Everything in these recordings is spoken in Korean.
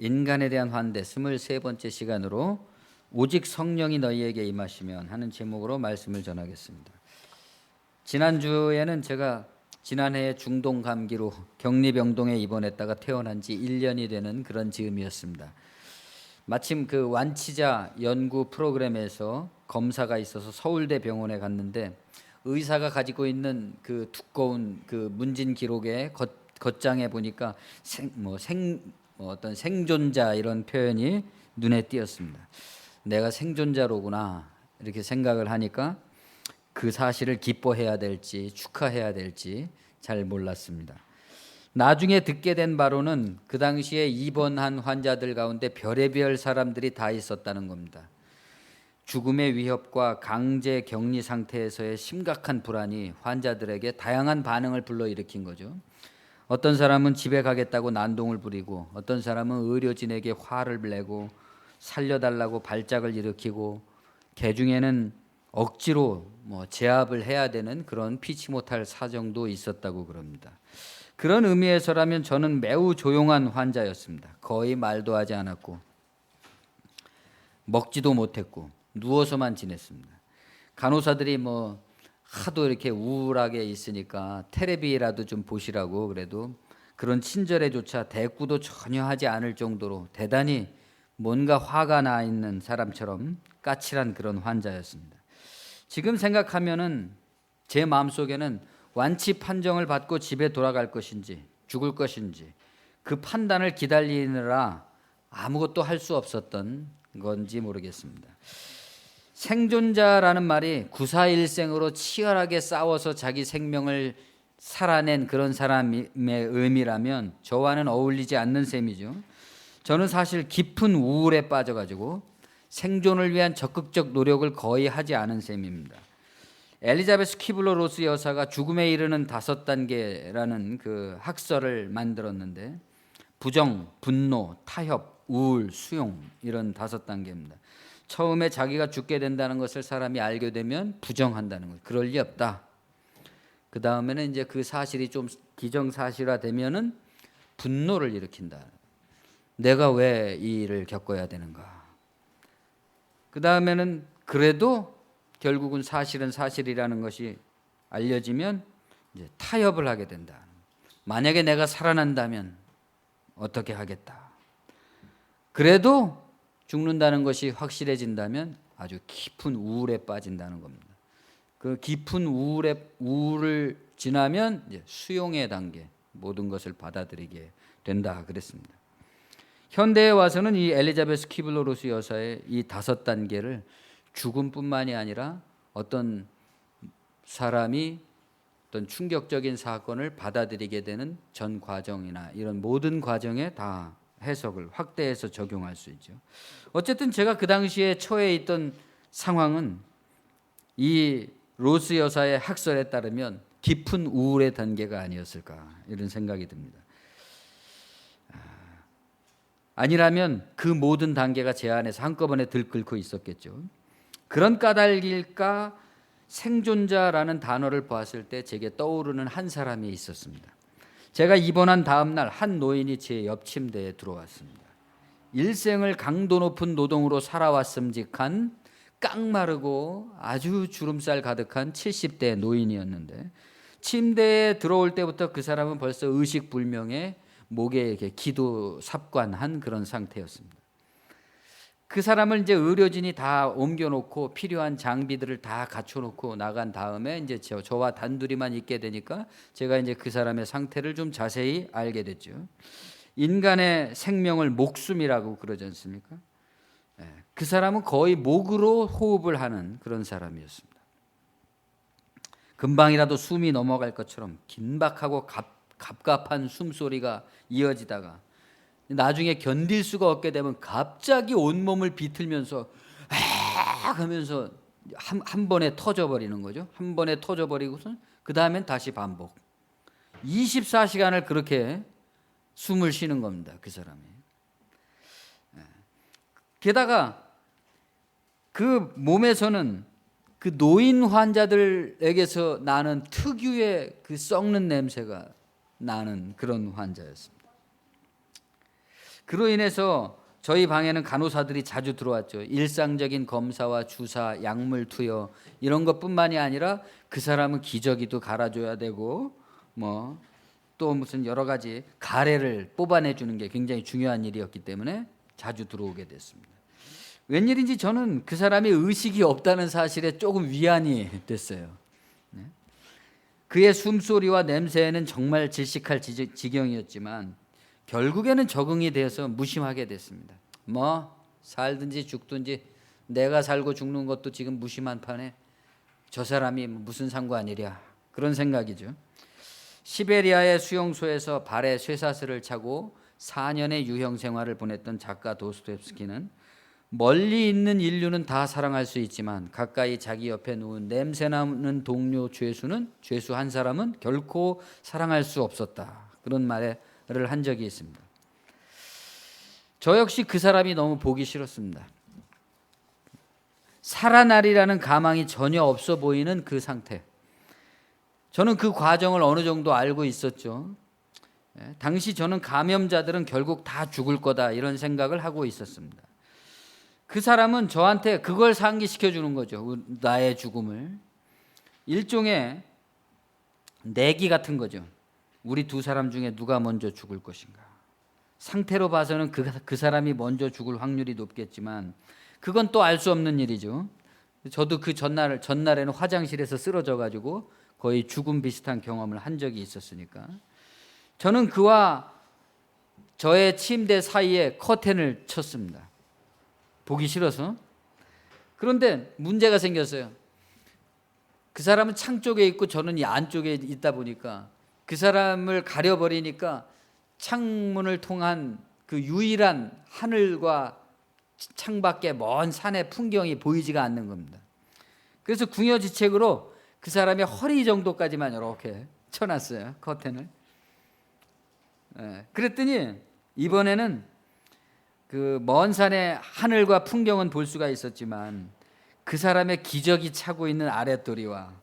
인간에 대한 환대 23번째 시간으로 오직 성령이 너희에게 임하시면 하는 제목으로 말씀을 전하겠습니다. 지난주에는 제가 지난해 중동 감기로 격리병동에 입원했다가 퇴원한 지 1년이 되는 그런 즈음이었습니다. 마침 그 완치자 연구 프로그램에서 검사가 있어서 서울대 병원에 갔는데 의사가 가지고 있는 그 두꺼운 그 문진 기록의 겉장에 보니까 어떤 생존자 이런 표현이 눈에 띄었습니다. 내가 생존자로구나 이렇게 생각을 하니까 그 사실을 기뻐해야 될지 축하해야 될지 잘 몰랐습니다. 나중에 듣게 된 바로는 그 당시에 입원한 환자들 가운데 별의별 사람들이 다 있었다는 겁니다. 죽음의 위협과 강제 격리 상태에서의 심각한 불안이 환자들에게 다양한 반응을 불러일으킨 거죠. 어떤 사람은 집에 가겠다고 난동을 부리고, 어떤 사람은 의료진에게 화를 내고 살려달라고 발작을 일으키고, 개중에는 억지로 제압을 해야 되는 그런 피치 못할 사정도 있었다고 그럽니다. 그런 의미에서라면 저는 매우 조용한 환자였습니다. 거의 말도 하지 않았고 먹지도 못했고 누워서만 지냈습니다. 간호사들이 하도 이렇게 우울하게 있으니까 텔레비라도 좀 보시라고 그래도 그런 친절에조차 대꾸도 전혀 하지 않을 정도로 대단히 뭔가 화가 나 있는 사람처럼 까칠한 그런 환자였습니다. 지금 생각하면은 제 마음속에는 완치 판정을 받고 집에 돌아갈 것인지 죽을 것인지 그 판단을 기다리느라 아무것도 할 수 없었던 건지 모르겠습니다. 생존자라는 말이 구사일생으로 치열하게 싸워서 자기 생명을 살아낸 그런 사람의 의미라면 저와는 어울리지 않는 셈이죠. 저는 사실 깊은 우울에 빠져가지고 생존을 위한 적극적 노력을 거의 하지 않은 셈입니다. 엘리자베스 키블러-로스 여사가 죽음에 이르는 5단계라는 그 학설을 만들었는데 부정, 분노, 타협, 우울, 수용 이런 5단계입니다. 처음에 자기가 죽게 된다는 것을 사람이 알게 되면 부정한다는 거예요. 그럴 리 없다. 그 다음에는 이제 그 사실이 좀 기정사실화되면은 분노를 일으킨다. 내가 왜 이 일을 겪어야 되는가? 그 다음에는 그래도 결국은 사실은 사실이라는 것이 알려지면 이제 타협을 하게 된다. 만약에 내가 살아난다면 어떻게 하겠다. 그래도 죽는다는 것이 확실해진다면 아주 깊은 우울에 빠진다는 겁니다. 그 깊은 우울을 지나면 이제 수용의 단계, 모든 것을 받아들이게 된다 그랬습니다. 현대에 와서는 이 엘리자베스 키블러-로스 여사의 이 5단계를 죽음뿐만이 아니라 어떤 사람이 어떤 충격적인 사건을 받아들이게 되는 전 과정이나 이런 모든 과정에 다 해석을 확대해서 적용할 수 있죠. 어쨌든 제가 그 당시에 처해 있던 상황은 이 로스 여사의 학설에 따르면 깊은 우울의 단계가 아니었을까 이런 생각이 듭니다. 아니라면 그 모든 단계가 제 안에서 한꺼번에 들끓고 있었겠죠. 그런 까닭일까 생존자라는 단어를 보았을 때 제게 떠오르는 한 사람이 있었습니다. 제가 입원한 다음 날 한 노인이 제 옆 침대에 들어왔습니다. 일생을 강도 높은 노동으로 살아왔음직한 깡마르고 아주 주름살 가득한 70대 노인이었는데 침대에 들어올 때부터 그 사람은 벌써 의식불명의 목에 이렇게 기도 삽관한 그런 상태였습니다. 그 사람을 이제 의료진이 다 옮겨놓고 필요한 장비들을 다 갖춰놓고 나간 다음에 이제 저와 단둘이만 있게 되니까 제가 이제 그 사람의 상태를 좀 자세히 알게 됐죠. 인간의 생명을 목숨이라고 그러지 않습니까? 그 사람은 거의 목으로 호흡을 하는 그런 사람이었습니다. 금방이라도 숨이 넘어갈 것처럼 긴박하고 갑갑한 숨소리가 이어지다가 나중에 견딜 수가 없게 되면 갑자기 온몸을 비틀면서 하면서 한 번에 터져버리는 거죠. 한 번에 터져버리고서 그 다음엔 다시 반복. 24시간을 그렇게 숨을 쉬는 겁니다. 그 사람이. 게다가 그 몸에서는 그 노인 환자들에게서 나는 특유의 그 썩는 냄새가 나는 그런 환자였습니다. 그로 인해서 저희 방에는 간호사들이 자주 들어왔죠. 일상적인 검사와 주사, 약물 투여 이런 것뿐만이 아니라 그 사람은 기저귀도 갈아줘야 되고 뭐 또 무슨 여러 가지 가래를 뽑아내 주는 게 굉장히 중요한 일이었기 때문에 자주 들어오게 됐습니다. 웬일인지 저는 그 사람이 의식이 없다는 사실에 조금 위안이 됐어요. 그의 숨소리와 냄새는 정말 질식할 지경이었지만 결국에는 적응이 돼서 무심하게 됐습니다. 뭐 살든지 죽든지 내가 살고 죽는 것도 지금 무심한 판에 저 사람이 무슨 상관이랴 그런 생각이죠. 시베리아의 수용소에서 발에 쇠사슬을 차고 4년의 유형 생활을 보냈던 작가 도스토옙스키는 멀리 있는 인류는 다 사랑할 수 있지만 가까이 자기 옆에 누운 냄새나는 동료 죄수 한 사람은 결코 사랑할 수 없었다. 그런 말을 한 적이 있습니다. 저 역시 그 사람이 너무 보기 싫었습니다. 살아나리라는 가망이 전혀 없어 보이는 그 상태. 저는 그 과정을 어느 정도 알고 있었죠. 당시 저는 감염자들은 결국 다 죽을 거다 이런 생각을 하고 있었습니다. 그 사람은 저한테 그걸 상기시켜 주는 거죠. 나의 죽음을. 일종의 내기 같은 거죠. 우리 두 사람 중에 누가 먼저 죽을 것인가. 상태로 봐서는 그 사람이 먼저 죽을 확률이 높겠지만 그건 또 알 수 없는 일이죠. 저도 그 전날에는 화장실에서 쓰러져 가지고 거의 죽음 비슷한 경험을 한 적이 있었으니까 저는 그와 저의 침대 사이에 커튼을 쳤습니다. 보기 싫어서. 그런데 문제가 생겼어요. 그 사람은 창 쪽에 있고 저는 이 안쪽에 있다 보니까 그 사람을 가려버리니까 창문을 통한 그 유일한 하늘과 창밖에 먼 산의 풍경이 보이지가 않는 겁니다. 그래서 궁여지책으로 그 사람의 허리 정도까지만 이렇게 쳐놨어요. 커튼을. 그랬더니 이번에는 그 먼 산의 하늘과 풍경은 볼 수가 있었지만 그 사람의 기저귀 차고 있는 아랫도리와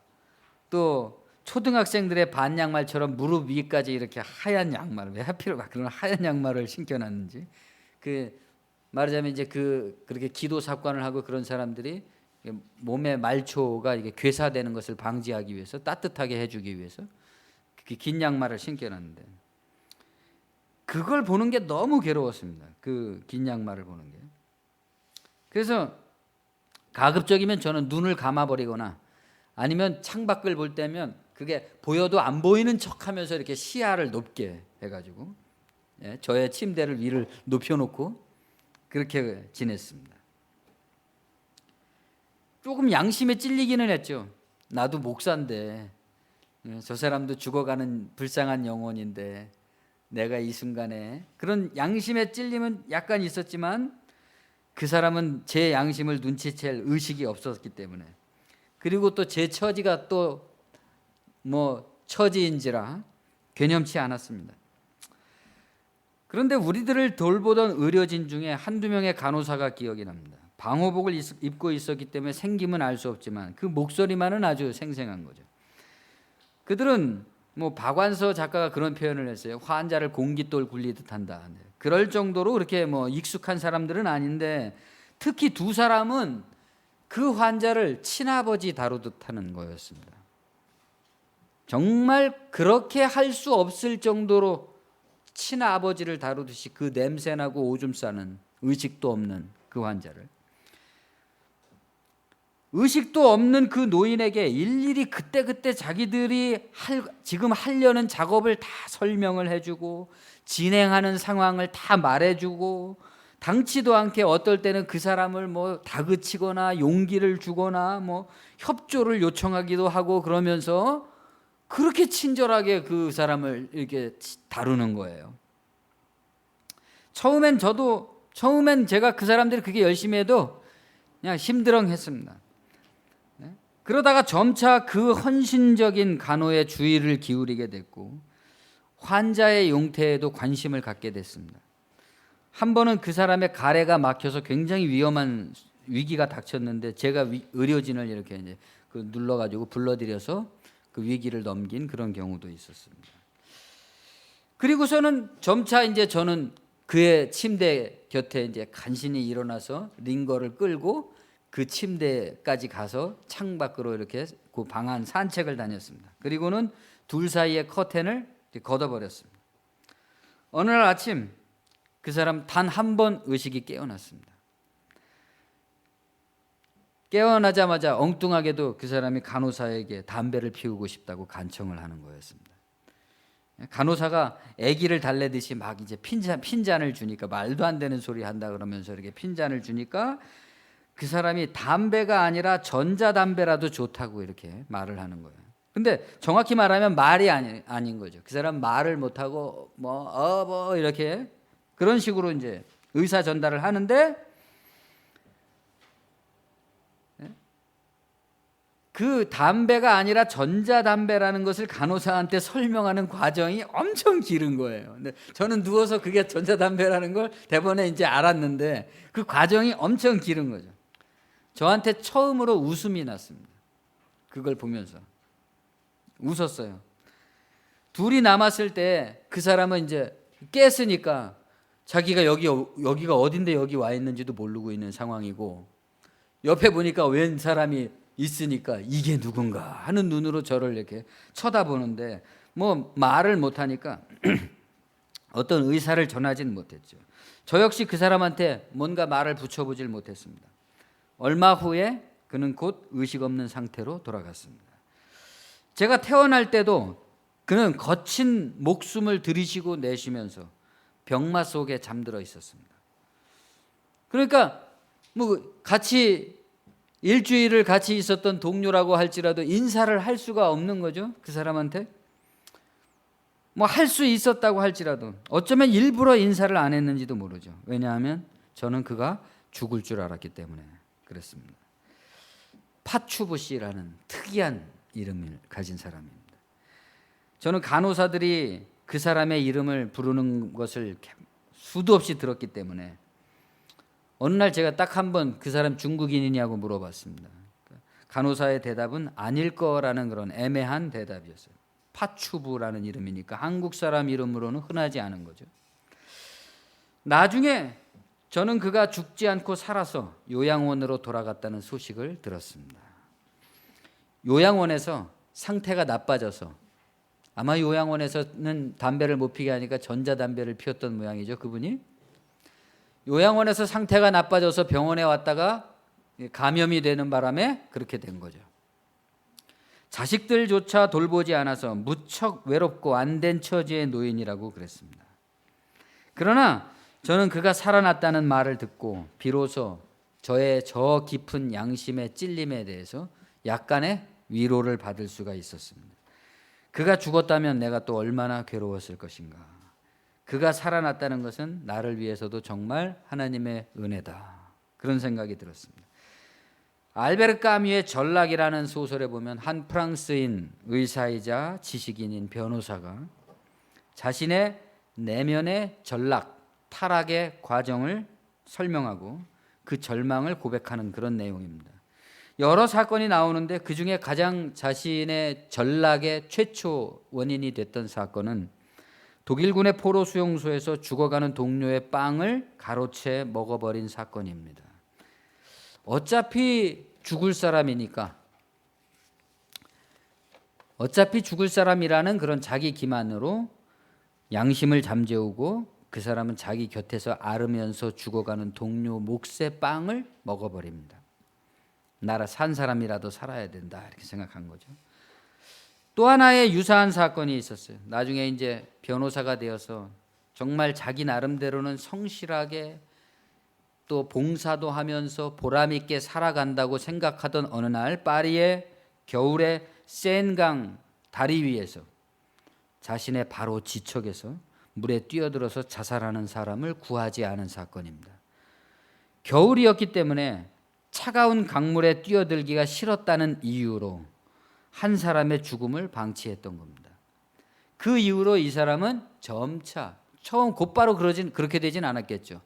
또 초등학생들의 반양말처럼 무릎 위까지 이렇게 하얀 양말을 왜 하필 그런 하얀 양말을 신겨놨는지 말하자면 이제 그렇게 기도 삽관을 하고 그런 사람들이 몸에 말초가 이게 괴사되는 것을 방지하기 위해서 따뜻하게 해주기 위해서 긴 양말을 신겨놨는데 그걸 보는 게 너무 괴로웠습니다. 그 긴 양말을 보는 게. 그래서 가급적이면 저는 눈을 감아버리거나 아니면 창밖을 볼 때면 그게 보여도 안 보이는 척하면서 이렇게 시야를 높게 해가지고 저의 침대를 위를 높여놓고 그렇게 지냈습니다. 조금 양심에 찔리기는 했죠. 나도 목사인데 저 사람도 죽어가는 불쌍한 영혼인데 내가 이 순간에 그런 양심에 찔림은 약간 있었지만 그 사람은 제 양심을 눈치챌 의식이 없었기 때문에 그리고 또 제 처지가 또 뭐 처지인지라 괴념치 않았습니다. 그런데 우리들을 돌보던 의료진 중에 한두 명의 간호사가 기억이 납니다. 방호복을 입고 있었기 때문에 생김은 알 수 없지만 그 목소리만은 아주 생생한 거죠. 그들은 뭐 박완서 작가가 그런 표현을 했어요. 환자를 공깃돌 굴리듯 한다. 그럴 정도로 그렇게 뭐 익숙한 사람들은 아닌데 특히 두 사람은 그 환자를 친아버지 다루듯 하는 거였습니다. 정말 그렇게 할 수 없을 정도로 친아버지를 다루듯이 그 냄새나고 오줌 싸는 의식도 없는 그 환자를 의식도 없는 그 노인에게 일일이 그때그때 자기들이 지금 하려는 작업을 다 설명을 해주고 진행하는 상황을 다 말해주고 당치도 않게 어떨 때는 그 사람을 뭐 다그치거나 용기를 주거나 뭐 협조를 요청하기도 하고 그러면서 그렇게 친절하게 그 사람을 이렇게 다루는 거예요. 처음엔 제가 그 사람들이 그게 열심히 해도 그냥 심드렁했습니다. 그러다가 점차 그 헌신적인 간호에 주의를 기울이게 됐고 환자의 용태에도 관심을 갖게 됐습니다. 한 번은 그 사람의 가래가 막혀서 굉장히 위험한 위기가 닥쳤는데 제가 의료진을 이렇게 이제 눌러가지고 불러들여서 그 위기를 넘긴 그런 경우도 있었습니다. 그리고서는 점차 이제 저는 그의 침대 곁에 이제 간신히 일어나서 링거를 끌고 그 침대까지 가서 창밖으로 이렇게 그 방안 산책을 다녔습니다. 그리고는 둘 사이의 커튼을 걷어버렸습니다. 어느 날 아침 그 사람 단 한 번 의식이 깨어났습니다. 깨어나자마자 엉뚱하게도 그 사람이 간호사에게 담배를 피우고 싶다고 간청을 하는 거였습니다. 간호사가 아기를 달래듯이 막 이제 핀잔을 주니까, 말도 안 되는 소리 한다 그러면서 이렇게 핀잔을 주니까 그 사람이 담배가 아니라 전자담배라도 좋다고 이렇게 말을 하는 거예요. 근데 정확히 말하면 말이 아닌 거죠. 그 사람 말을 못하고 뭐 이렇게 그런 식으로 이제 의사 전달을 하는데, 그 담배가 아니라 전자담배라는 것을 간호사한테 설명하는 과정이 엄청 길은 거예요. 근데 저는 누워서 그게 전자담배라는 걸 대번에 이제 알았는데 그 과정이 엄청 길은 거죠. 저한테 처음으로 웃음이 났습니다. 그걸 보면서 웃었어요. 둘이 남았을 때 그 사람은 이제 깼으니까 자기가 여기가 어딘데 여기 와 있는지도 모르고 있는 상황이고, 옆에 보니까 웬 사람이 있으니까 이게 누군가 하는 눈으로 저를 이렇게 쳐다보는데 뭐 말을 못하니까 어떤 의사를 전하지는 못했죠. 저 역시 그 사람한테 뭔가 말을 붙여보질 못했습니다. 얼마 후에 그는 곧 의식 없는 상태로 돌아갔습니다. 제가 태어날 때도 그는 거친 목숨을 들이쉬고 내쉬면서 병마 속에 잠들어 있었습니다. 그러니까 뭐 같이 일주일을 같이 있었던 동료라고 할지라도 인사를 할 수가 없는 거죠. 그 사람한테 뭐 할 수 있었다고 할지라도 어쩌면 일부러 인사를 안 했는지도 모르죠. 왜냐하면 저는 그가 죽을 줄 알았기 때문에 그랬습니다. 파추부 씨라는 특이한 이름을 가진 사람입니다. 저는 간호사들이 그 사람의 이름을 부르는 것을 수도 없이 들었기 때문에 어느 날 제가 딱 한 번 그 사람 중국인이냐고 물어봤습니다. 간호사의 대답은 아닐 거라는 그런 애매한 대답이었어요. 파추부라는 이름이니까 한국 사람 이름으로는 흔하지 않은 거죠. 나중에 저는 그가 죽지 않고 살아서 요양원으로 돌아갔다는 소식을 들었습니다. 요양원에서 상태가 나빠져서, 아마 요양원에서는 담배를 못 피게 하니까 전자담배를 피웠던 모양이죠. 그분이 요양원에서 상태가 나빠져서 병원에 왔다가 감염이 되는 바람에 그렇게 된 거죠. 자식들조차 돌보지 않아서 무척 외롭고 안된 처지의 노인이라고 그랬습니다. 그러나 저는 그가 살아났다는 말을 듣고 비로소 저의 저 깊은 양심의 찔림에 대해서 약간의 위로를 받을 수가 있었습니다. 그가 죽었다면 내가 또 얼마나 괴로웠을 것인가. 그가 살아났다는 것은 나를 위해서도 정말 하나님의 은혜다. 그런 생각이 들었습니다. 알베르 까뮈의 전락이라는 소설에 보면 한 프랑스인 의사이자 지식인인 변호사가 자신의 내면의 전락, 타락의 과정을 설명하고 그 절망을 고백하는 그런 내용입니다. 여러 사건이 나오는데 그중에 가장 자신의 전락의 최초 원인이 됐던 사건은 독일군의 포로 수용소에서 죽어가는 동료의 빵을 가로채 먹어버린 사건입니다. 어차피 죽을 사람이니까, 어차피 죽을 사람이라는 그런 자기 기만으로 양심을 잠재우고 그 사람은 자기 곁에서 앓으면서 죽어가는 동료 몫의 빵을 먹어버립니다. 나라 산 사람이라도 살아야 된다 이렇게 생각한 거죠. 또 하나의 유사한 사건이 있었어요. 나중에 이제 변호사가 되어서 정말 자기 나름대로는 성실하게 또 봉사도 하면서 보람 있게 살아간다고 생각하던 어느 날 파리의 겨울의 센강 다리 위에서 자신의 바로 지척에서 물에 뛰어들어서 자살하는 사람을 구하지 않은 사건입니다. 겨울이었기 때문에 차가운 강물에 뛰어들기가 싫었다는 이유로 한 사람의 죽음을 방치했던 겁니다. 그 이후로 이 사람은 점차, 처음 곧바로 그렇게 되진 않았겠죠.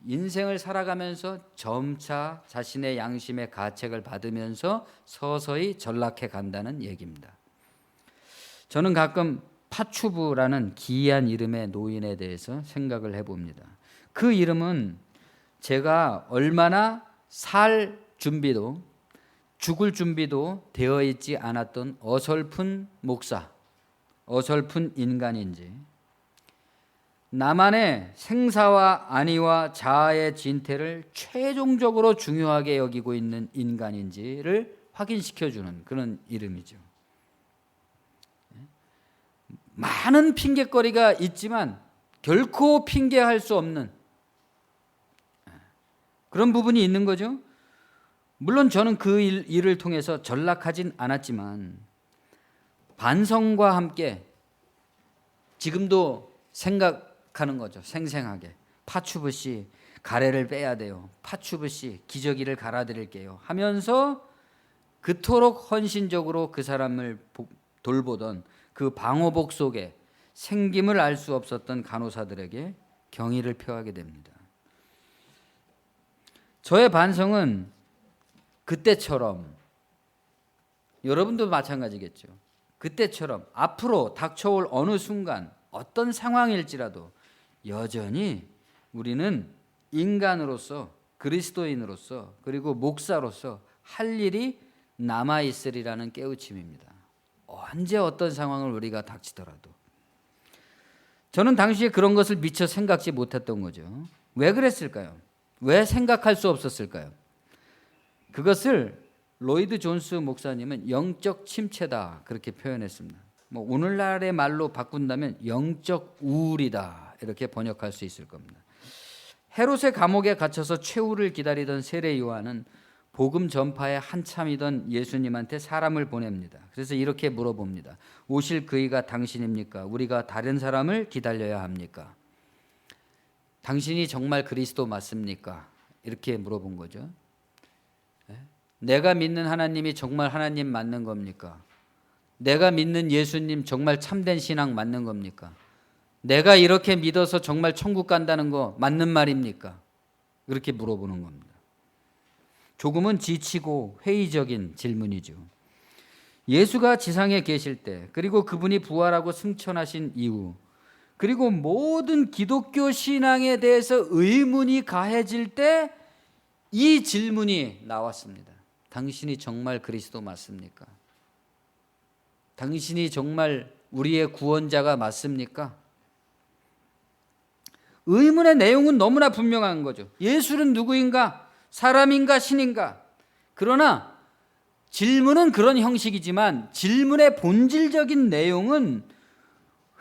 인생을 살아가면서 점차 자신의 양심의 가책을 받으면서 서서히 전락해 간다는 얘기입니다. 저는 가끔 파추브라는 기이한 이름의 노인에 대해서 생각을 해봅니다. 그 이름은 제가 얼마나 살 준비도 죽을 준비도 되어 있지 않았던 어설픈 목사, 어설픈 인간인지, 나만의 생사와 안위와 자아의 진퇴를 최종적으로 중요하게 여기고 있는 인간인지를 확인시켜주는 그런 이름이죠. 많은 핑계거리가 있지만 결코 핑계할 수 없는 그런 부분이 있는 거죠. 물론 저는 그 일을 통해서 전락하진 않았지만 반성과 함께 지금도 생각하는 거죠. 생생하게. 파추브 씨 가래를 빼야 돼요. 파추브 씨 기저귀를 갈아드릴게요 하면서 그토록 헌신적으로 그 사람을 돌보던 그 방호복 속에 생김을 알 수 없었던 간호사들에게 경의를 표하게 됩니다. 저의 반성은 그때처럼, 여러분도 마찬가지겠죠. 그때처럼 앞으로 닥쳐올 어느 순간 어떤 상황일지라도 여전히 우리는 인간으로서, 그리스도인으로서, 그리고 목사로서 할 일이 남아있으리라는 깨우침입니다. 언제 어떤 상황을 우리가 닥치더라도. 저는 당시에 그런 것을 미처 생각지 못했던 거죠. 왜 그랬을까요? 왜 생각할 수 없었을까요? 그것을 로이드 존스 목사님은 영적 침체다 그렇게 표현했습니다. 오늘날의 말로 바꾼다면 영적 우울이다 이렇게 번역할 수 있을 겁니다. 헤롯의 감옥에 갇혀서 최후를 기다리던 세례 요한은 복음 전파에 한참이던 예수님한테 사람을 보냅니다. 그래서 이렇게 물어봅니다. 오실 그이가 당신입니까? 우리가 다른 사람을 기다려야 합니까? 당신이 정말 그리스도 맞습니까? 이렇게 물어본 거죠. 내가 믿는 하나님이 정말 하나님 맞는 겁니까? 내가 믿는 예수님 정말 참된 신앙 맞는 겁니까? 내가 이렇게 믿어서 정말 천국 간다는 거 맞는 말입니까? 그렇게 물어보는 겁니다. 조금은 지치고 회의적인 질문이죠. 예수가 지상에 계실 때, 그리고 그분이 부활하고 승천하신 이후, 그리고 모든 기독교 신앙에 대해서 의문이 가해질 때 이 질문이 나왔습니다. 당신이 정말 그리스도 맞습니까? 당신이 정말 우리의 구원자가 맞습니까? 의문의 내용은 너무나 분명한 거죠. 예수는 누구인가? 사람인가? 신인가? 그러나 질문은 그런 형식이지만 질문의 본질적인 내용은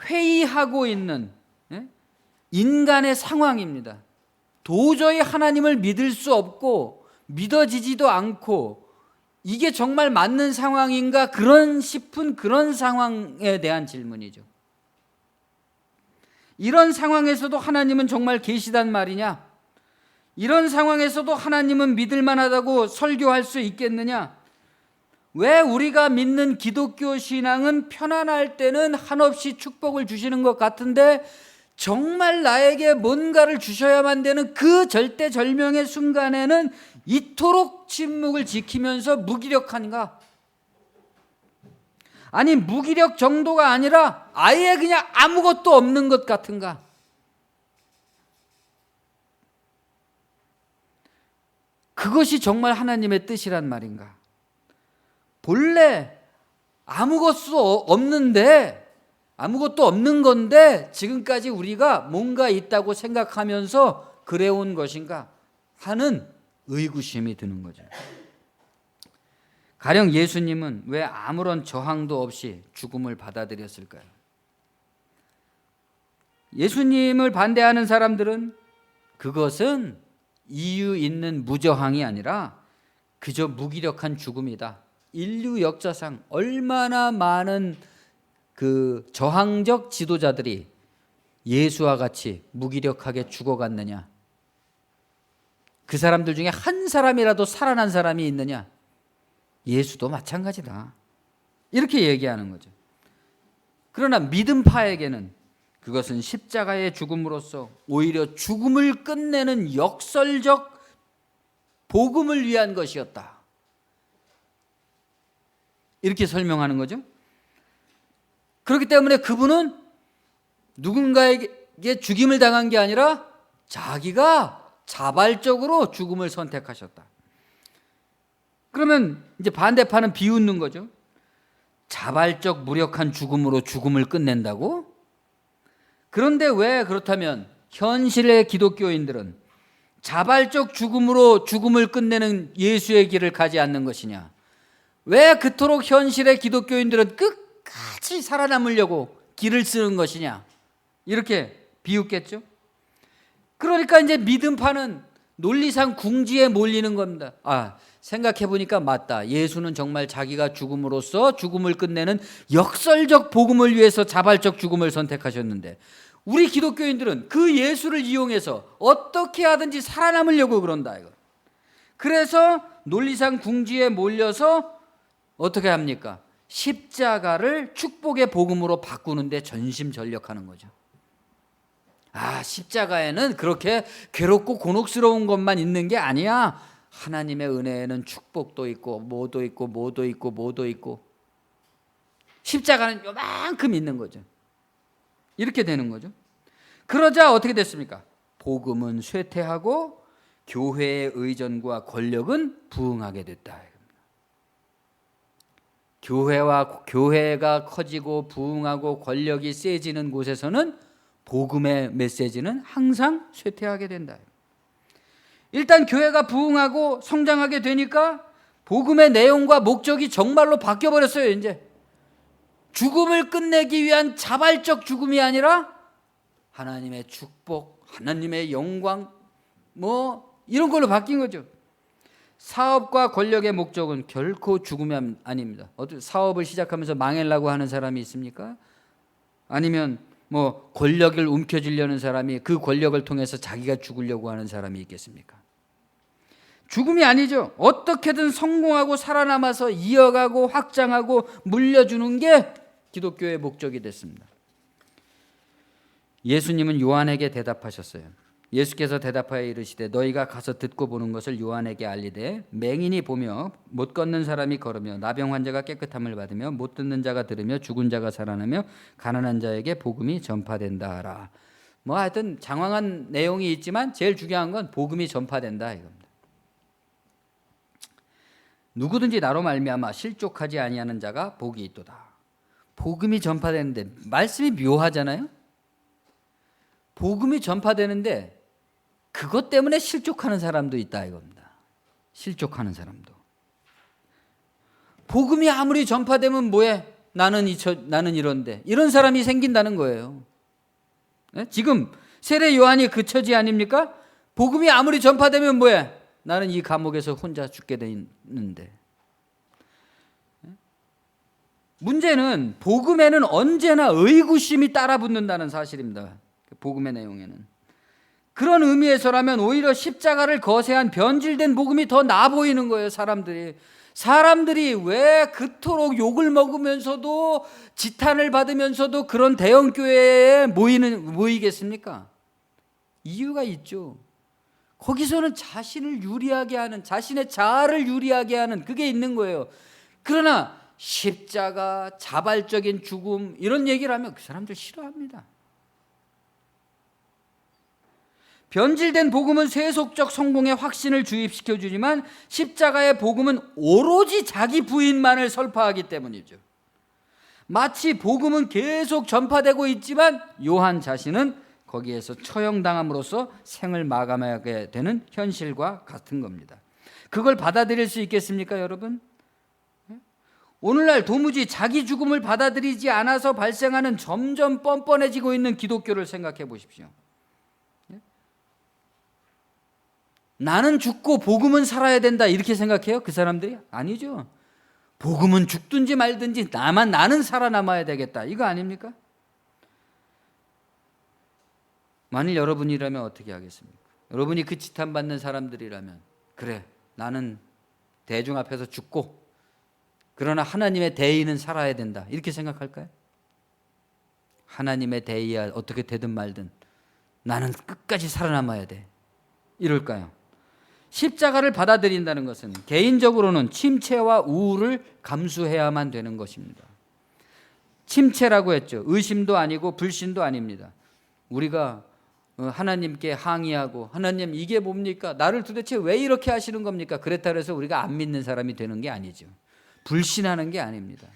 회의하고 있는 인간의 상황입니다. 도저히 하나님을 믿을 수 없고 믿어지지도 않고 이게 정말 맞는 상황인가 그런 싶은 그런 상황에 대한 질문이죠. 이런 상황에서도 하나님은 정말 계시단 말이냐? 이런 상황에서도 하나님은 믿을 만하다고 설교할 수 있겠느냐? 왜 우리가 믿는 기독교 신앙은 편안할 때는 한없이 축복을 주시는 것 같은데 정말 나에게 뭔가를 주셔야만 되는 그 절대절명의 순간에는 이토록 침묵을 지키면서 무기력한가? 아니 무기력 정도가 아니라 아예 그냥 아무것도 없는 것 같은가? 그것이 정말 하나님의 뜻이란 말인가? 본래 아무것도 없는 건데 지금까지 우리가 뭔가 있다고 생각하면서 그래온 것인가 하는 의구심이 드는 거죠. 가령 예수님은 왜 아무런 저항도 없이 죽음을 받아들였을까요? 예수님을 반대하는 사람들은 그것은 이유 있는 무저항이 아니라 그저 무기력한 죽음이다. 인류 역사상 얼마나 많은 그 저항적 지도자들이 예수와 같이 무기력하게 죽어갔느냐? 그 사람들 중에 한 사람이라도 살아난 사람이 있느냐? 예수도 마찬가지다. 이렇게 얘기하는 거죠. 그러나 믿음파에게는 그것은 십자가의 죽음으로써 오히려 죽음을 끝내는 역설적 복음을 위한 것이었다. 이렇게 설명하는 거죠. 그렇기 때문에 그분은 누군가에게 죽임을 당한 게 아니라 자기가 자발적으로 죽음을 선택하셨다. 그러면 이제 반대파는 비웃는 거죠. 자발적 무력한 죽음으로 죽음을 끝낸다고? 그런데 왜 그렇다면 현실의 기독교인들은 자발적 죽음으로 죽음을 끝내는 예수의 길을 가지 않는 것이냐? 왜 그토록 현실의 기독교인들은 끝까지 살아남으려고 길을 쓰는 것이냐? 이렇게 비웃겠죠? 그러니까 이제 믿음파는 논리상 궁지에 몰리는 겁니다. 생각해 보니까 맞다. 예수는 정말 자기가 죽음으로써 죽음을 끝내는 역설적 복음을 위해서 자발적 죽음을 선택하셨는데 우리 기독교인들은 그 예수를 이용해서 어떻게 하든지 살아남으려고 그런다 이거. 그래서 논리상 궁지에 몰려서 어떻게 합니까? 십자가를 축복의 복음으로 바꾸는데 전심전력하는 거죠. 십자가에는 그렇게 괴롭고 곤혹스러운 것만 있는 게 아니야. 하나님의 은혜에는 축복도 있고 뭐도 있고 뭐도 있고 뭐도 있고 십자가는 요만큼 있는 거죠. 이렇게 되는 거죠. 그러자 어떻게 됐습니까? 복음은 쇠퇴하고 교회의 의전과 권력은 부흥하게 됐다. 교회가 커지고 부흥하고 권력이 세지는 곳에서는 복음의 메시지는 항상 쇠퇴하게 된다. 일단 교회가 부흥하고 성장하게 되니까 복음의 내용과 목적이 정말로 바뀌어버렸어요. 이제 죽음을 끝내기 위한 자발적 죽음이 아니라 하나님의 축복, 하나님의 영광 이런 걸로 바뀐 거죠. 사업과 권력의 목적은 결코 죽음이 아닙니다. 사업을 시작하면서 망하려고 하는 사람이 있습니까? 아니면 권력을 움켜쥐려는 사람이 그 권력을 통해서 자기가 죽으려고 하는 사람이 있겠습니까? 죽음이 아니죠. 어떻게든 성공하고 살아남아서 이어가고 확장하고 물려주는 게 기독교의 목적이 됐습니다. 예수님은 요한에게 대답하셨어요. 예수께서 대답하여 이르시되 너희가 가서 듣고 보는 것을 요한에게 알리되 맹인이 보며 못 걷는 사람이 걸으며 나병 환자가 깨끗함을 받으며 못 듣는 자가 들으며 죽은 자가 살아나며 가난한 자에게 복음이 전파된다 하라. 하여튼 장황한 내용이 있지만 제일 중요한 건 복음이 전파된다 이겁니다. 누구든지 나로 말미암아 실족하지 아니하는 자가 복이 있도다. 복음이 전파되는데 말씀이 묘하잖아요. 복음이 전파되는데 그것 때문에 실족하는 사람도 있다 이겁니다. 실족하는 사람도. 복음이 아무리 전파되면 뭐해? 나는 이런데 이런 사람이 생긴다는 거예요. 네? 지금 세례 요한이 그 처지 아닙니까? 복음이 아무리 전파되면 뭐해? 나는 이 감옥에서 혼자 죽게 돼 있는데. 문제는 복음에는 언제나 의구심이 따라붙는다는 사실입니다. 복음의 내용에는. 그런 의미에서라면 오히려 십자가를 거세한 변질된 복음이 더 나아 보이는 거예요. 사람들이 왜 그토록 욕을 먹으면서도 지탄을 받으면서도 그런 대형교회에 모이겠습니까? 이유가 있죠. 거기서는 자신을 유리하게 하는, 자신의 자아를 유리하게 하는 그게 있는 거예요. 그러나 십자가, 자발적인 죽음 이런 얘기를 하면 그 사람들 싫어합니다. 변질된 복음은 세속적 성공의 확신을 주입시켜 주지만 십자가의 복음은 오로지 자기 부인만을 설파하기 때문이죠. 마치 복음은 계속 전파되고 있지만 요한 자신은 거기에서 처형당함으로써 생을 마감하게 되는 현실과 같은 겁니다. 그걸 받아들일 수 있겠습니까, 여러분? 오늘날 도무지 자기 죽음을 받아들이지 않아서 발생하는 점점 뻔뻔해지고 있는 기독교를 생각해 보십시오. 나는 죽고 복음은 살아야 된다 이렇게 생각해요? 그 사람들이? 아니죠. 복음은 죽든지 말든지 나는 살아남아야 되겠다 이거 아닙니까? 만일 여러분이라면 어떻게 하겠습니까? 여러분이 그 지탄받는 사람들이라면 그래 나는 대중 앞에서 죽고 그러나 하나님의 대의는 살아야 된다 이렇게 생각할까요? 하나님의 대의야 어떻게 되든 말든 나는 끝까지 살아남아야 돼 이럴까요? 십자가를 받아들인다는 것은 개인적으로는 침체와 우울을 감수해야만 되는 것입니다. 침체라고 했죠. 의심도 아니고 불신도 아닙니다. 우리가 하나님께 항의하고 하나님 이게 뭡니까? 나를 도대체 왜 이렇게 하시는 겁니까? 그랬다 해서 우리가 안 믿는 사람이 되는 게 아니죠. 불신하는 게 아닙니다.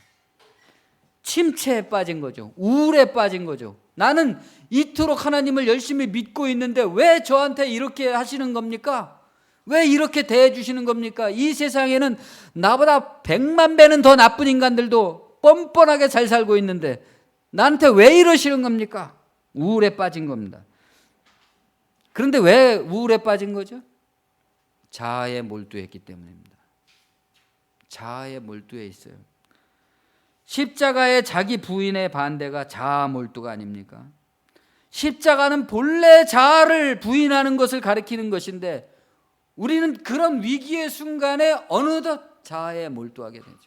침체에 빠진 거죠. 우울에 빠진 거죠. 나는 이토록 하나님을 열심히 믿고 있는데 왜 저한테 이렇게 하시는 겁니까? 왜 이렇게 대해 주시는 겁니까? 이 세상에는 나보다 100만 배는 더 나쁜 인간들도 뻔뻔하게 잘 살고 있는데 나한테 왜 이러시는 겁니까? 우울에 빠진 겁니다. 그런데 왜 우울에 빠진 거죠? 자아에 몰두했기 때문입니다. 자아에 몰두해 있어요. 십자가의 자기 부인의 반대가 자아 몰두가 아닙니까? 십자가는 본래 자아를 부인하는 것을 가리키는 것인데 우리는 그런 위기의 순간에 어느덧 자아에 몰두하게 되죠.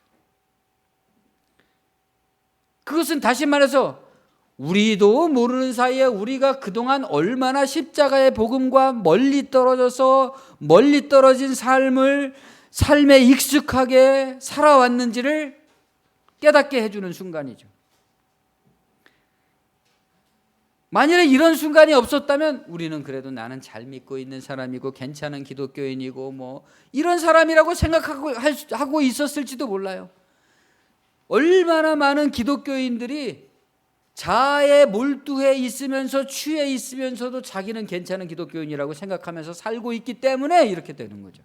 그것은 다시 말해서 우리도 모르는 사이에 우리가 그동안 얼마나 십자가의 복음과 멀리 떨어진 삶에 익숙하게 살아왔는지를 깨닫게 해주는 순간이죠. 만일에 이런 순간이 없었다면 우리는 그래도 나는 잘 믿고 있는 사람이고 괜찮은 기독교인이고 뭐 이런 사람이라고 생각하고 있었을지도 몰라요. 얼마나 많은 기독교인들이 자아에 몰두해 있으면서 취해 있으면서도 자기는 괜찮은 기독교인이라고 생각하면서 살고 있기 때문에 이렇게 되는 거죠.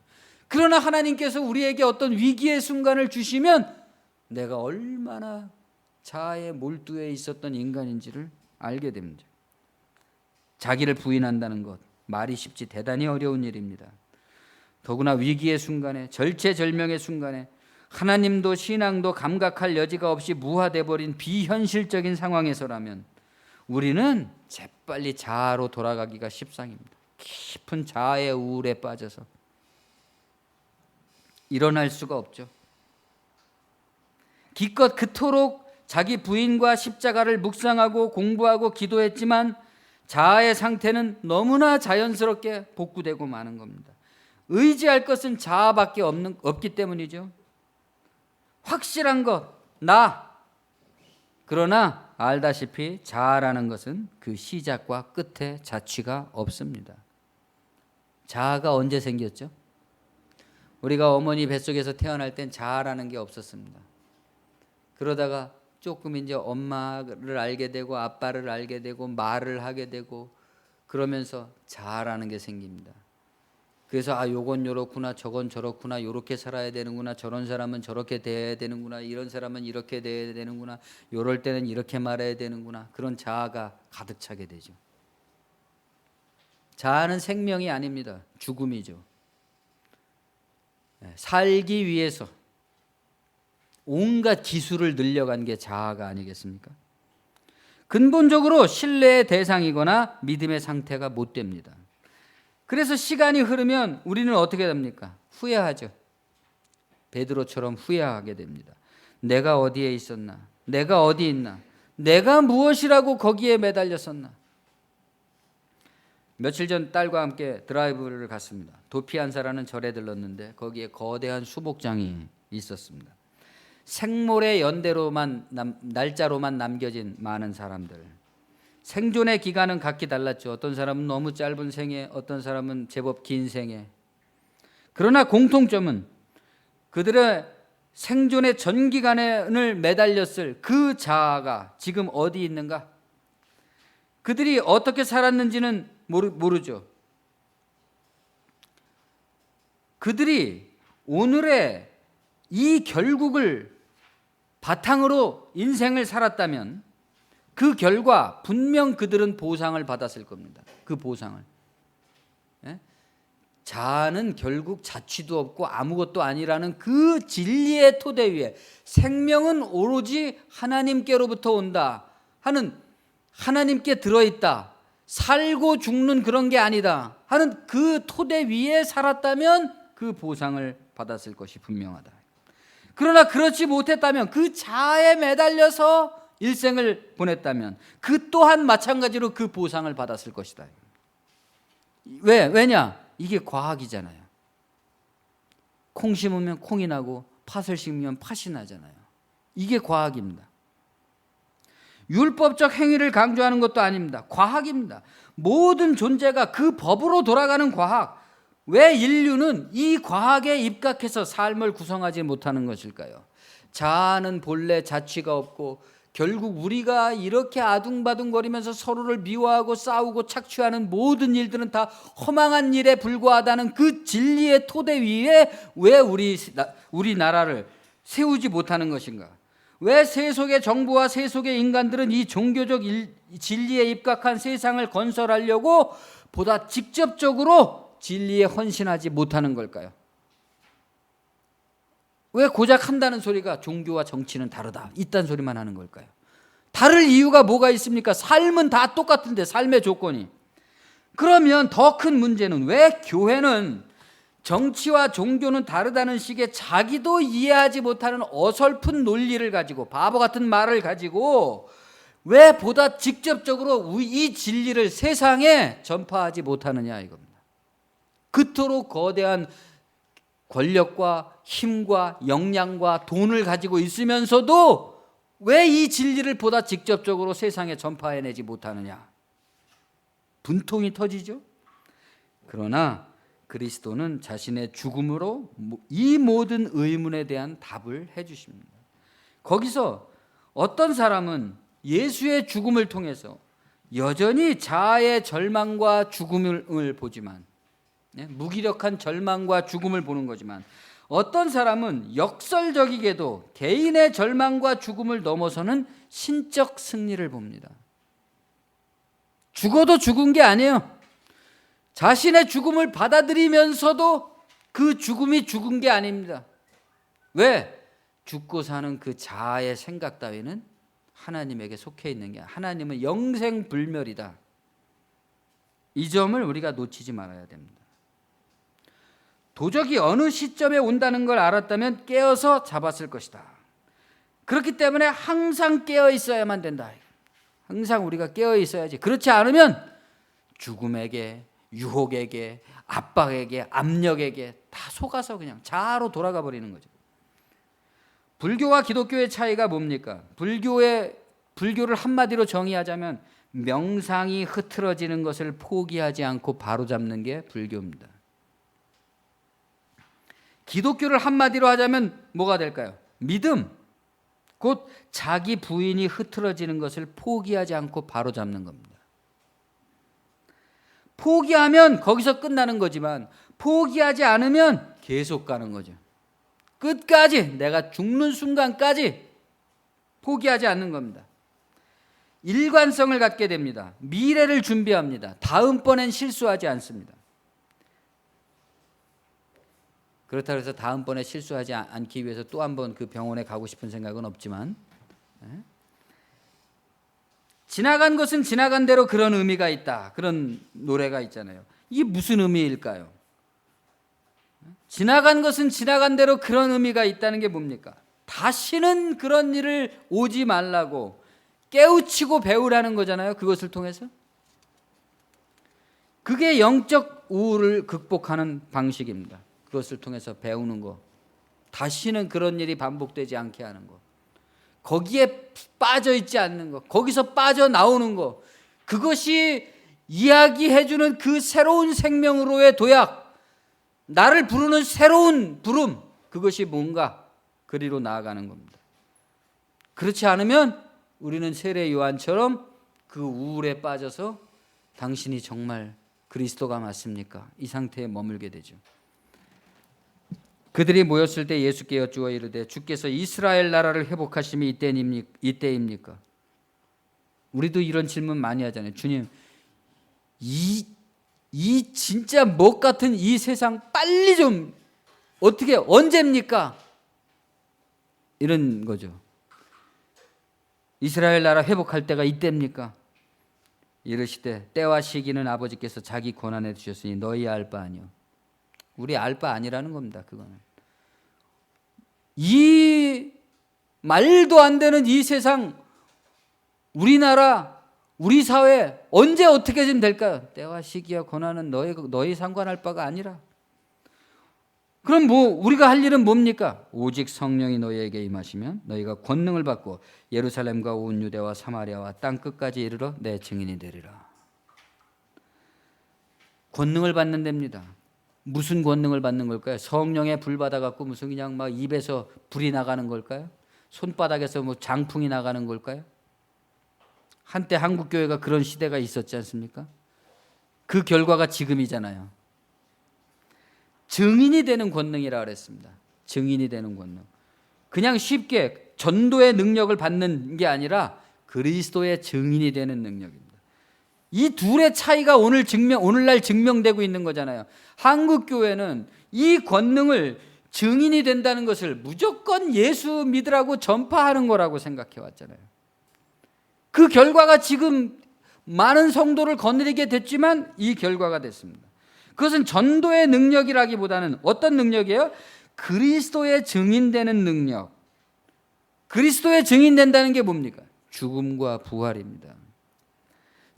그러나 하나님께서 우리에게 어떤 위기의 순간을 주시면 내가 얼마나 자아에 몰두해 있었던 인간인지를 알게 됩니다. 자기를 부인한다는 것 말이 쉽지 대단히 어려운 일입니다. 더구나 위기의 순간에 절체절명의 순간에 하나님도 신앙도 감각할 여지가 없이 무화돼 버린 비현실적인 상황에서라면 우리는 재빨리 자아로 돌아가기가 십상입니다. 깊은 자아의 우울에 빠져서 일어날 수가 없죠. 기껏 그토록 자기 부인과 십자가를 묵상하고 공부하고 기도했지만 자아의 상태는 너무나 자연스럽게 복구되고 마는 겁니다. 의지할 것은 자아밖에 없기 때문이죠. 확실한 것, 나. 그러나 알다시피 자아라는 것은 그 시작과 끝에 자취가 없습니다. 자아가 언제 생겼죠? 우리가 어머니 뱃속에서 태어날 땐 자아라는 게 없었습니다. 그러다가 조금 이제 엄마를 알게 되고 아빠를 알게 되고 말을 하게 되고 그러면서 자아라는 게 생깁니다. 그래서 요건 요렇구나 저건 저렇구나 요렇게 살아야 되는구나 저런 사람은 저렇게 대해야 되는구나 이런 사람은 이렇게 대해야 되는구나 요럴 때는 이렇게 말해야 되는구나 그런 자아가 가득 차게 되죠. 자아는 생명이 아닙니다. 죽음이죠. 살기 위해서 온갖 기술을 늘려간 게 자아가 아니겠습니까? 근본적으로 신뢰의 대상이거나 믿음의 상태가 못 됩니다. 그래서 시간이 흐르면 우리는 어떻게 됩니까? 후회하죠. 베드로처럼 후회하게 됩니다. 내가 어디에 있었나? 내가 어디 있나? 내가 무엇이라고 거기에 매달렸었나? 며칠 전 딸과 함께 드라이브를 갔습니다. 도피안사라는 절에 들렀는데 거기에 거대한 수목장이 있었습니다. 생모의 연대로만 날짜로만 남겨진 많은 사람들. 생존의 기간은 각기 달랐죠. 어떤 사람은 너무 짧은 생애, 어떤 사람은 제법 긴 생애. 그러나 공통점은 그들의 생존의 전 기간을 매달렸을 그 자아가 지금 어디 있는가? 그들이 어떻게 살았는지는 모르죠. 그들이 오늘의 이 결국을 바탕으로 인생을 살았다면 그 결과 분명 그들은 보상을 받았을 겁니다. 그 보상을. 자아는 결국 자취도 없고 아무것도 아니라는 그 진리의 토대 위에 생명은 오로지 하나님께로부터 온다 하는 하나님께 들어있다. 살고 죽는 그런 게 아니다 하는 그 토대 위에 살았다면 그 보상을 받았을 것이 분명하다. 그러나 그렇지 못했다면 그 자아에 매달려서 일생을 보냈다면 그 또한 마찬가지로 그 보상을 받았을 것이다. 왜냐? 이게 과학이잖아요. 콩 심으면 콩이 나고 팥을 심으면 팥이 나잖아요. 이게 과학입니다. 율법적 행위를 강조하는 것도 아닙니다. 과학입니다. 모든 존재가 그 법으로 돌아가는 과학. 왜 인류는 이 과학에 입각해서 삶을 구성하지 못하는 것일까요? 자아는 본래 자취가 없고 결국 우리가 이렇게 아둥바둥거리면서 서로를 미워하고 싸우고 착취하는 모든 일들은 다 허망한 일에 불과하다는 그 진리의 토대 위에 왜 우리나라를 세우지 못하는 것인가? 왜 세속의 정부와 세속의 인간들은 이 종교적 진리에 입각한 세상을 건설하려고 보다 직접적으로 진리에 헌신하지 못하는 걸까요? 왜 고작 한다는 소리가 종교와 정치는 다르다, 이딴 소리만 하는 걸까요? 다를 이유가 뭐가 있습니까? 삶은 다 똑같은데, 삶의 조건이. 그러면 더 큰 문제는 왜 교회는 정치와 종교는 다르다는 식의 자기도 이해하지 못하는 어설픈 논리를 가지고, 바보 같은 말을 가지고 왜 보다 직접적으로 이 진리를 세상에 전파하지 못하느냐 이겁니다. 그토록 거대한 권력과 힘과 역량과 돈을 가지고 있으면서도 왜 이 진리를 보다 직접적으로 세상에 전파해내지 못하느냐. 분통이 터지죠. 그러나 그리스도는 자신의 죽음으로 이 모든 의문에 대한 답을 해주십니다. 거기서 어떤 사람은 예수의 죽음을 통해서 여전히 자아의 절망과 죽음을 보지만, 무기력한 절망과 죽음을 보는 거지만, 어떤 사람은 역설적이게도 개인의 절망과 죽음을 넘어서는 신적 승리를 봅니다. 죽어도 죽은 게 아니에요. 자신의 죽음을 받아들이면서도 그 죽음이 죽은 게 아닙니다. 왜? 죽고 사는 그 자아의 생각 따위는 하나님에게 속해 있는 게, 하나님은 영생불멸이다. 이 점을 우리가 놓치지 말아야 됩니다. 도적이 어느 시점에 온다는 걸 알았다면 깨어서 잡았을 것이다. 그렇기 때문에 항상 깨어 있어야만 된다. 항상 우리가 깨어 있어야지. 그렇지 않으면 죽음에게, 유혹에게, 압박에게, 압력에게 다 속아서 그냥 자아로 돌아가 버리는 거죠. 불교와 기독교의 차이가 뭡니까? 불교를 한마디로 정의하자면 명상이 흐트러지는 것을 포기하지 않고 바로잡는 게 불교입니다. 기독교를 한마디로 하자면 뭐가 될까요? 믿음, 곧 자기 부인이 흐트러지는 것을 포기하지 않고 바로잡는 겁니다. 포기하면 거기서 끝나는 거지만 포기하지 않으면 계속 가는 거죠. 끝까지, 내가 죽는 순간까지 포기하지 않는 겁니다. 일관성을 갖게 됩니다. 미래를 준비합니다. 다음번엔 실수하지 않습니다. 그렇다고 해서 다음번에 실수하지 않기 위해서 또 한 번 그 병원에 가고 싶은 생각은 없지만, 지나간 것은 지나간 대로 그런 의미가 있다. 그런 노래가 있잖아요. 이게 무슨 의미일까요? 지나간 것은 지나간 대로 그런 의미가 있다는 게 뭡니까? 다시는 그런 일을 오지 말라고 깨우치고 배우라는 거잖아요. 그것을 통해서. 그게 영적 우울을 극복하는 방식입니다. 그것을 통해서 배우는 거, 다시는 그런 일이 반복되지 않게 하는 거, 거기에 빠져 있지 않는 거, 거기서 빠져나오는 거, 그것이 이야기해주는 그 새로운 생명으로의 도약, 나를 부르는 새로운 부름, 그것이 뭔가 그리로 나아가는 겁니다. 그렇지 않으면 우리는 세례 요한처럼 그 우울에 빠져서 당신이 정말 그리스도가 맞습니까? 이 상태에 머물게 되죠. 그들이 모였을 때 예수께 여쭈어 이르되 주께서 이스라엘 나라를 회복하심이 이때입니까? 우리도 이런 질문 많이 하잖아요. 주님, 이 진짜 먹 같은 이 세상 빨리 좀 어떻게 언제입니까? 이런 거죠. 이스라엘 나라 회복할 때가 이때입니까? 이르시되 때와 시기는 아버지께서 자기 권한에 주셨으니 너희 알 바 아니요. 우리 알 바 아니라는 겁니다. 그거는. 이 말도 안 되는 이 세상, 우리나라, 우리 사회 언제 어떻게 좀 될까요? 때와 시기와 권한은 너희 상관할 바가 아니라. 그럼 우리가 할 일은 뭡니까? 오직 성령이 너희에게 임하시면 너희가 권능을 받고 예루살렘과 온 유대와 사마리아와 땅 끝까지 이르러 내 증인이 되리라. 권능을 받는 데입니다. 무슨 권능을 받는 걸까요? 성령의 불 받아갖고 무슨 그냥 막 입에서 불이 나가는 걸까요? 손바닥에서 뭐 장풍이 나가는 걸까요? 한때 한국교회가 그런 시대가 있었지 않습니까? 그 결과가 지금이잖아요. 증인이 되는 권능이라 그랬습니다. 증인이 되는 권능. 그냥 쉽게 전도의 능력을 받는 게 아니라 그리스도의 증인이 되는 능력입니다. 이 둘의 차이가 오늘날 증명되고 있는 거잖아요. 한국교회는 이 권능을 증인이 된다는 것을 무조건 예수 믿으라고 전파하는 거라고 생각해 왔잖아요. 그 결과가 지금 많은 성도를 거느리게 됐지만 이 결과가 됐습니다. 그것은 전도의 능력이라기보다는 어떤 능력이에요? 그리스도의 증인되는 능력. 그리스도의 증인된다는 게 뭡니까? 죽음과 부활입니다.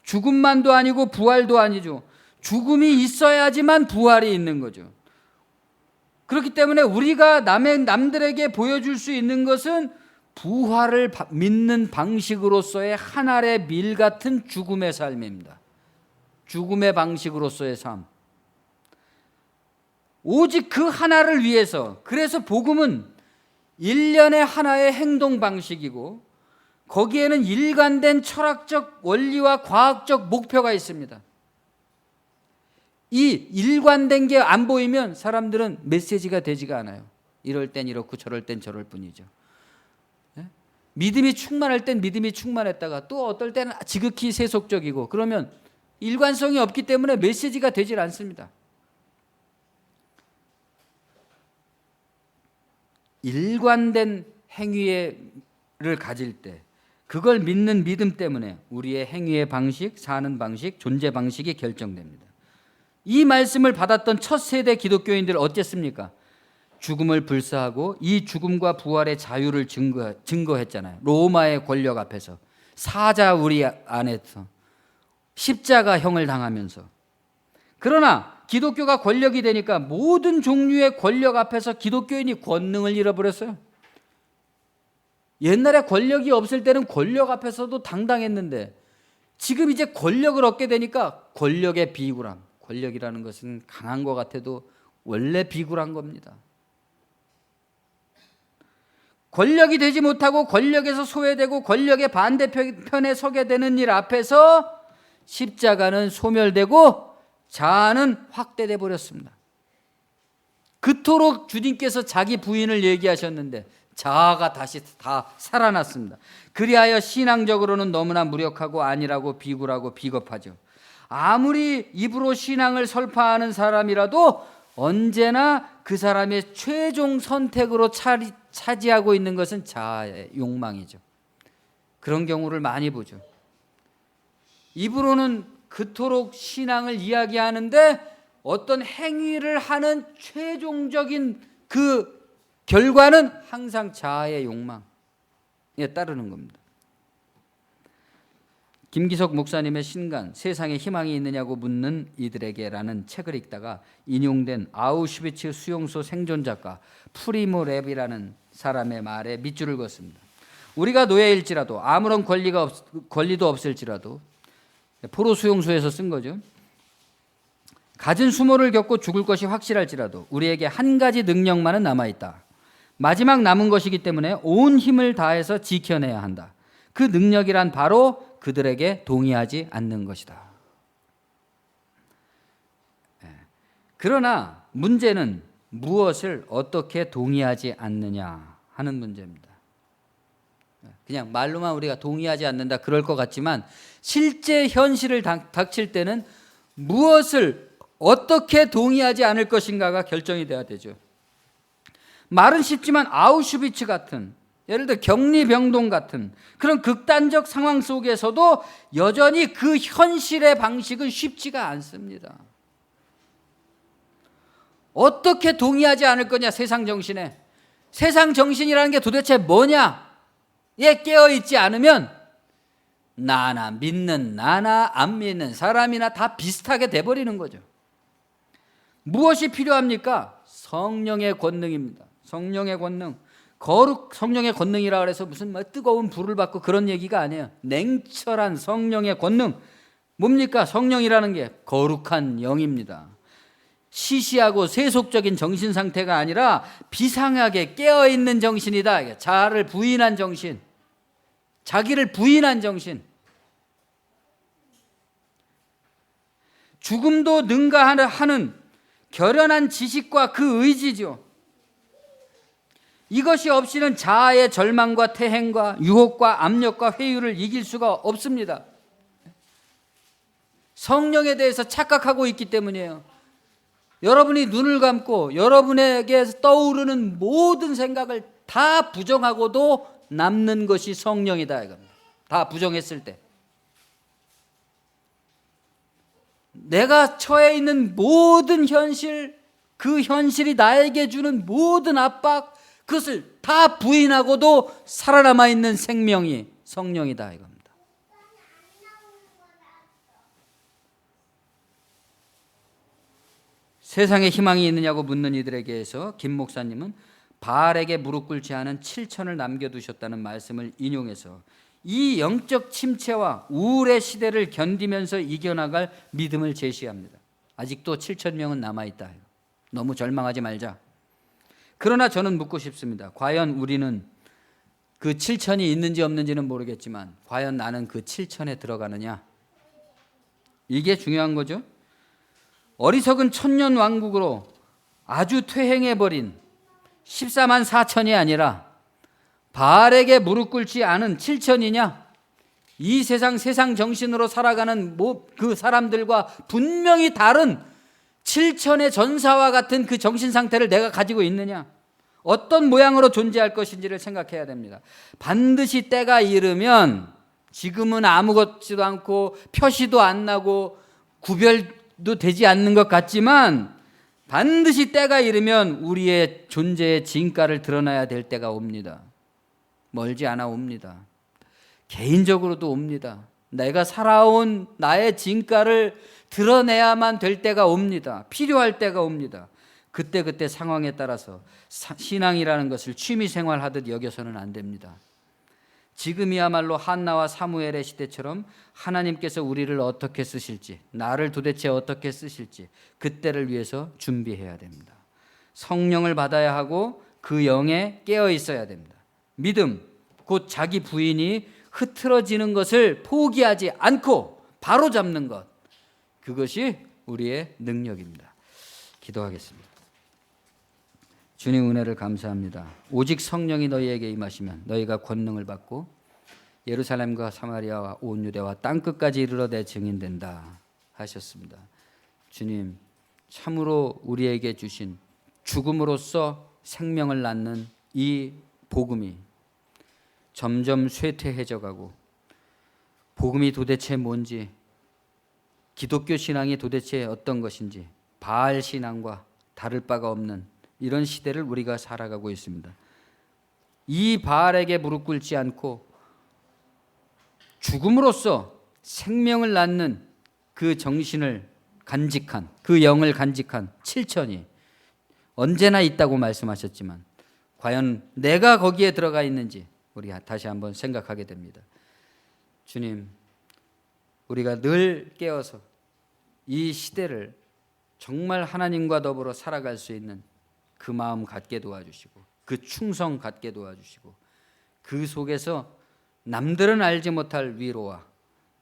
죽음만도 아니고 부활도 아니죠. 죽음이 있어야지만 부활이 있는 거죠. 그렇기 때문에 우리가 남들에게 보여줄 수 있는 것은 부활을 믿는 방식으로서의 한 알의 밀 같은 죽음의 삶입니다. 죽음의 방식으로서의 삶. 오직 그 하나를 위해서. 그래서 복음은 일련의 하나의 행동 방식이고 거기에는 일관된 철학적 원리와 과학적 목표가 있습니다. 이 일관된 게 안 보이면 사람들은 메시지가 되지가 않아요. 이럴 땐 이렇고 저럴 땐 저럴 뿐이죠. 믿음이 충만할 땐 믿음이 충만했다가 또 어떨 때는 지극히 세속적이고 그러면 일관성이 없기 때문에 메시지가 되질 않습니다. 일관된 행위를 가질 때 그걸 믿는 믿음 때문에 우리의 행위의 방식, 사는 방식, 존재 방식이 결정됩니다. 이 말씀을 받았던 첫 세대 기독교인들 어땠습니까? 죽음을 불사하고 이 죽음과 부활의 자유를 증거했잖아요. 로마의 권력 앞에서 사자 우리 안에서 십자가형을 당하면서. 그러나 기독교가 권력이 되니까 모든 종류의 권력 앞에서 기독교인이 권능을 잃어버렸어요. 옛날에 권력이 없을 때는 권력 앞에서도 당당했는데 지금 이제 권력을 얻게 되니까 권력의 비굴함. 권력이라는 것은 강한 것 같아도 원래 비굴한 겁니다. 권력이 되지 못하고 권력에서 소외되고 권력의 반대편에 서게 되는 일 앞에서 십자가는 소멸되고 자아는 확대돼 버렸습니다. 그토록 주님께서 자기 부인을 얘기하셨는데 자아가 다시 다 살아났습니다. 그리하여 신앙적으로는 너무나 무력하고 안일하고 비굴하고 비겁하죠. 아무리 입으로 신앙을 설파하는 사람이라도 언제나 그 사람의 최종 선택으로 차지하고 있는 것은 자아의 욕망이죠. 그런 경우를 많이 보죠. 입으로는 그토록 신앙을 이야기하는데 어떤 행위를 하는 최종적인 그 결과는 항상 자아의 욕망에 따르는 겁니다. 김기석 목사님의 신간 세상에 희망이 있느냐고 묻는 이들에게라는 책을 읽다가 인용된 아우슈비츠 수용소 생존작가 프리모 랩이라는 사람의 말에 밑줄을 그었습니다. 우리가 노예일지라도 아무런 권리도 없을지라도 포로 수용소에서 쓴 거죠. 갖은 수모를 겪고 죽을 것이 확실할지라도 우리에게 한 가지 능력만은 남아있다. 마지막 남은 것이기 때문에 온 힘을 다해서 지켜내야 한다. 그 능력이란 바로 그들에게 동의하지 않는 것이다. 그러나 문제는 무엇을 어떻게 동의하지 않느냐 하는 문제입니다. 그냥 말로만 우리가 동의하지 않는다 그럴 것 같지만 실제 현실을 닥칠 때는 무엇을 어떻게 동의하지 않을 것인가가 결정이 돼야 되죠. 말은 쉽지만 아우슈비츠 같은 예를 들어 격리병동 같은 그런 극단적 상황 속에서도 여전히 그 현실의 방식은 쉽지가 않습니다. 어떻게 동의하지 않을 거냐 세상 정신에. 세상 정신이라는 게 도대체 뭐냐에 깨어있지 않으면 나나 믿는 나나 안 믿는 사람이나 다 비슷하게 돼버리는 거죠. 무엇이 필요합니까? 성령의 권능입니다. 성령의 권능. 성령의 권능이라 그래서 무슨 뜨거운 불을 받고 그런 얘기가 아니에요. 냉철한 성령의 권능. 뭡니까? 성령이라는 게 거룩한 영입니다. 시시하고 세속적인 정신 상태가 아니라 비상하게 깨어있는 정신이다. 자아를 부인한 정신, 자기를 부인한 정신. 죽음도 능가하는 결연한 지식과 그 의지죠. 이것이 없이는 자아의 절망과 태행과 유혹과 압력과 회유를 이길 수가 없습니다. 성령에 대해서 착각하고 있기 때문이에요. 여러분이 눈을 감고 여러분에게 떠오르는 모든 생각을 다 부정하고도 남는 것이 성령이다 이겁니다. 다 부정했을 때 내가 처해 있는 모든 현실, 그 현실이 나에게 주는 모든 압박, 그것을 다 부인하고도 살아남아 있는 생명이 성령이다 이겁니다. 세상에 희망이 있느냐고 묻는 이들에게서 김 목사님은 바알에게 무릎 꿇지 않은 7천을 남겨두셨다는 말씀을 인용해서 이 영적 침체와 우울의 시대를 견디면서 이겨나갈 믿음을 제시합니다. 아직도 7천 명은 남아있다. 너무 절망하지 말자. 그러나 저는 묻고 싶습니다. 과연 우리는 그 7천이 있는지 없는지는 모르겠지만 과연 나는 그 7천에 들어가느냐? 이게 중요한 거죠. 어리석은 천년 왕국으로 아주 퇴행해버린 14만 4천이 아니라 바알에게 무릎 꿇지 않은 7천이냐? 이 세상 정신으로 살아가는 그 사람들과 분명히 다른 7천의 전사와 같은 그 정신 상태를 내가 가지고 있느냐? 어떤 모양으로 존재할 것인지를 생각해야 됩니다. 반드시 때가 이르면 지금은 아무것도 않고 표시도 안 나고 구별도 되지 않는 것 같지만 반드시 때가 이르면 우리의 존재의 진가를 드러나야 될 때가 옵니다. 멀지 않아 옵니다. 개인적으로도 옵니다. 내가 살아온 나의 진가를 드러내야만 될 때가 옵니다. 필요할 때가 옵니다. 그때 상황에 따라서 신앙이라는 것을 취미생활 하듯 여겨서는 안 됩니다. 지금이야말로 한나와 사무엘의 시대처럼 하나님께서 우리를 어떻게 쓰실지, 나를 도대체 어떻게 쓰실지 그때를 위해서 준비해야 됩니다. 성령을 받아야 하고 그 영에 깨어 있어야 됩니다. 믿음, 곧 자기 부인이 흐트러지는 것을 포기하지 않고 바로 잡는 것, 그것이 우리의 능력입니다. 기도하겠습니다. 주님 은혜를 감사합니다. 오직 성령이 너희에게 임하시면 너희가 권능을 받고 예루살렘과 사마리아와 온 유대와 땅끝까지 이르러 내 증인된다 하셨습니다. 주님, 참으로 우리에게 주신 죽음으로써 생명을 낳는 이 복음이 점점 쇠퇴해져 가고 복음이 도대체 뭔지, 기독교 신앙이 도대체 어떤 것인지 바알 신앙과 다를 바가 없는 이런 시대를 우리가 살아가고 있습니다. 이 바알에게 무릎 꿇지 않고 죽음으로써 생명을 낳는 그 정신을 간직한, 그 영을 간직한 7천이 언제나 있다고 말씀하셨지만 과연 내가 거기에 들어가 있는지 우리 다시 한번 생각하게 됩니다. 주님, 우리가 늘 깨어서 이 시대를 정말 하나님과 더불어 살아갈 수 있는 그 마음 갖게 도와주시고 그 충성 갖게 도와주시고 그 속에서 남들은 알지 못할 위로와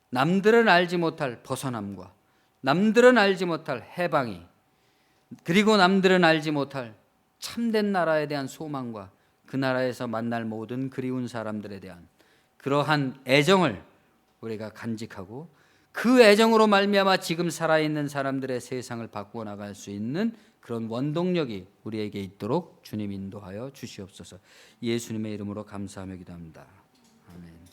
남들은 알지 못할 벗어남과 남들은 알지 못할 해방이, 그리고 남들은 알지 못할 참된 나라에 대한 소망과 그 나라에서 만날 모든 그리운 사람들에 대한 그러한 애정을 우리가 간직하고 그 애정으로 말미암아 지금 살아있는 사람들의 세상을 바꾸어 나갈 수 있는 그런 원동력이 우리에게 있도록 주님 인도하여 주시옵소서. 예수님의 이름으로 감사하며 기도합니다. 아멘.